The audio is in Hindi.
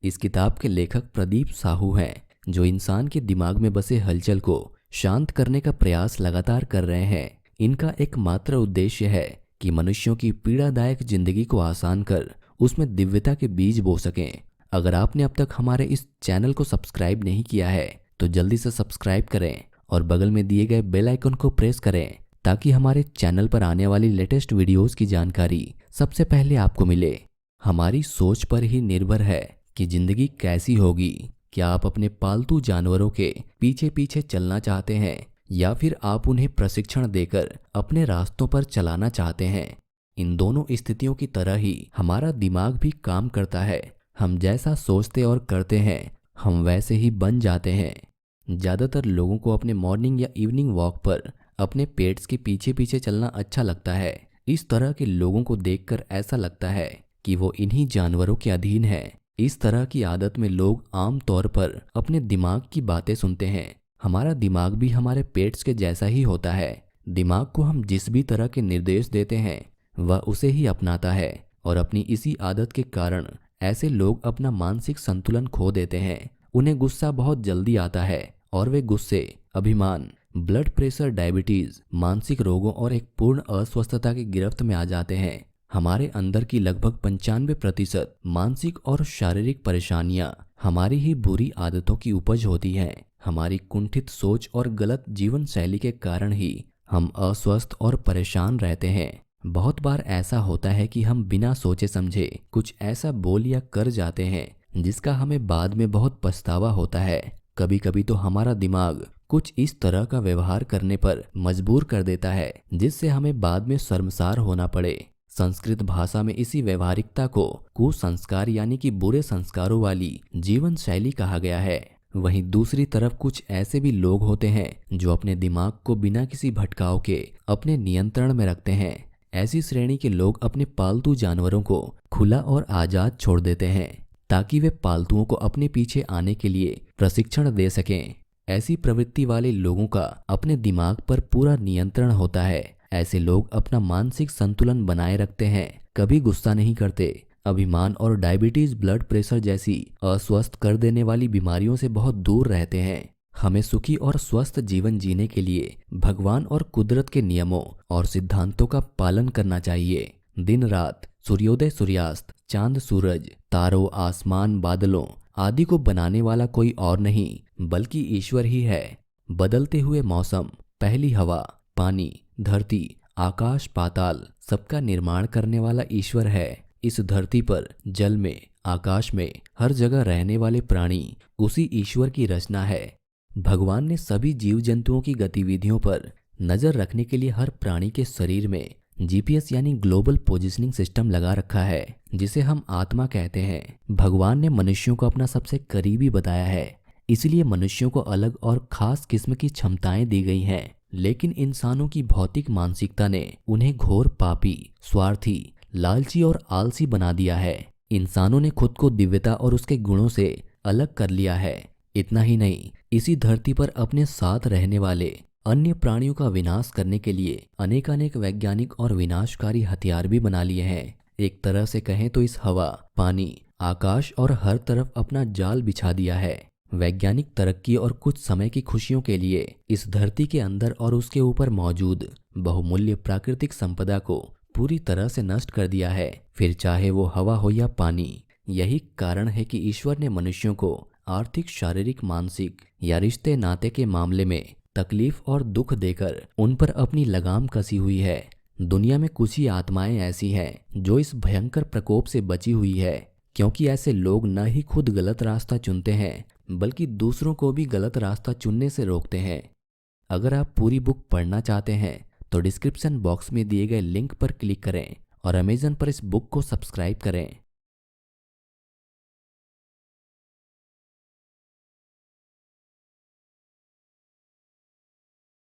इस किताब के लेखक प्रदीप साहू हैं, जो इंसान के दिमाग में बसे हलचल को शांत करने का प्रयास लगातार कर रहे हैं। इनका एकमात्र उद्देश्य है कि मनुष्यों की पीड़ादायक जिंदगी को आसान कर उसमें दिव्यता के बीज बो सकें। अगर आपने अब तक हमारे इस चैनल को सब्सक्राइब नहीं किया है तो जल्दी से सब्सक्राइब करें और बगल में दिए गए बेल आइकन को प्रेस करें ताकि हमारे चैनल पर आने वाली लेटेस्ट वीडियोस की जानकारी सबसे पहले आपको मिले। हमारी सोच पर ही निर्भर है कि जिंदगी कैसी होगी। क्या आप अपने पालतू जानवरों के पीछे पीछे चलना चाहते हैं या फिर आप उन्हें प्रशिक्षण देकर अपने रास्तों पर चलाना चाहते हैं? इन दोनों स्थितियों की तरह ही हमारा दिमाग भी काम करता है। हम जैसा सोचते और करते हैं हम वैसे ही बन जाते हैं। ज़्यादातर लोगों को अपने मॉर्निंग या इवनिंग वॉक पर अपने पेट्स के पीछे पीछे चलना अच्छा लगता है। इस तरह के लोगों को देखकर ऐसा लगता है कि वो इन्हीं जानवरों के अधीन है। इस तरह की आदत में लोग आम तौर पर अपने दिमाग की बातें सुनते हैं। हमारा दिमाग भी हमारे पेट्स के जैसा ही होता है। दिमाग को हम जिस भी तरह के निर्देश देते हैं वह उसे ही अपनाता है और अपनी इसी आदत के कारण ऐसे लोग अपना मानसिक संतुलन खो देते हैं। उन्हें गुस्सा बहुत जल्दी आता है और वे गुस्से, अभिमान, ब्लड प्रेशर, डायबिटीज, मानसिक रोगों और एक पूर्ण अस्वस्थता की गिरफ्त में आ जाते हैं। हमारे अंदर की लगभग 95% मानसिक और शारीरिक परेशानियां हमारी ही बुरी आदतों की उपज होती हैं। हमारी कुंठित सोच और गलत जीवन शैली के कारण ही हम अस्वस्थ और परेशान रहते हैं। बहुत बार ऐसा होता है कि हम बिना सोचे समझे कुछ ऐसा बोल या कर जाते हैं जिसका हमें बाद में बहुत पछतावा होता है। कभी कभी तो हमारा दिमाग कुछ इस तरह का व्यवहार करने पर मजबूर कर देता है जिससे हमें बाद में शर्मसार होना पड़े। संस्कृत भाषा में इसी व्यवहारिकता को कुसंस्कार यानी कि बुरे संस्कारों वाली जीवन शैली कहा गया है। वहीं दूसरी तरफ कुछ ऐसे भी लोग होते हैं जो अपने दिमाग को बिना किसी भटकाव के अपने नियंत्रण में रखते हैं। ऐसी श्रेणी के लोग अपने पालतू जानवरों को खुला और आजाद छोड़ देते हैं ताकि वे पालतुओं को अपने पीछे आने के लिए प्रशिक्षण दे सकें। ऐसी प्रवृत्ति वाले लोगों का अपने दिमाग पर पूरा नियंत्रण होता है। ऐसे लोग अपना मानसिक संतुलन बनाए रखते हैं, कभी गुस्सा नहीं करते, अभिमान और डायबिटीज, ब्लड प्रेशर जैसी अस्वस्थ कर देने वाली बीमारियों से बहुत दूर रहते हैं। हमें सुखी और स्वस्थ जीवन जीने के लिए भगवान और कुदरत के नियमों और सिद्धांतों का पालन करना चाहिए। दिन रात, सूर्योदय सूर्यास्त, चांद सूरज, तारों, आसमान, बादलों आदि को बनाने वाला कोई और नहीं बल्कि ईश्वर ही है। बदलते हुए मौसम, पहली हवा, पानी, धरती, आकाश, पाताल सबका निर्माण करने वाला ईश्वर है। इस धरती पर, जल में, आकाश में, हर जगह रहने वाले प्राणी उसी ईश्वर की रचना है। भगवान ने सभी जीव जंतुओं की गतिविधियों पर नजर रखने के लिए हर प्राणी के शरीर में GPS यानी ग्लोबल पोजिशनिंग सिस्टम लगा रखा है जिसे हम आत्मा कहते हैं। भगवान ने मनुष्यों को अपना सबसे करीबी बताया है, इसलिए मनुष्यों को अलग और खास किस्म की क्षमताएं दी गई हैं। लेकिन इंसानों की भौतिक मानसिकता ने उन्हें घोर पापी, स्वार्थी, लालची और आलसी बना दिया है। इंसानों ने खुद को दिव्यता और उसके गुणों से अलग कर लिया है। इतना ही नहीं, इसी धरती पर अपने साथ रहने वाले अन्य प्राणियों का विनाश करने के लिए अनेकानेक वैज्ञानिक और विनाशकारी हथियार भी बना लिए हैं। एक तरह से कहें तो इस हवा, पानी, आकाश और हर तरफ अपना जाल बिछा दिया है। वैज्ञानिक तरक्की और कुछ समय की खुशियों के लिए इस धरती के अंदर और उसके ऊपर मौजूद बहुमूल्य प्राकृतिक संपदा को पूरी तरह से नष्ट कर दिया है, फिर चाहे वो हवा हो या पानी। यही कारण है कि ईश्वर ने मनुष्यों को आर्थिक, शारीरिक, मानसिक या रिश्ते नाते के मामले में तकलीफ और दुख देकर उन पर अपनी लगाम कसी हुई है। दुनिया में कुछ ही आत्माएं ऐसी हैं जो इस भयंकर प्रकोप से बची हुई है, क्योंकि ऐसे लोग न ही खुद गलत रास्ता चुनते हैं बल्कि दूसरों को भी गलत रास्ता चुनने से रोकते हैं। अगर आप पूरी बुक पढ़ना चाहते हैं तो डिस्क्रिप्शन बॉक्स में दिए गए लिंक पर क्लिक करें और अमेज़न पर इस बुक को सब्सक्राइब करें।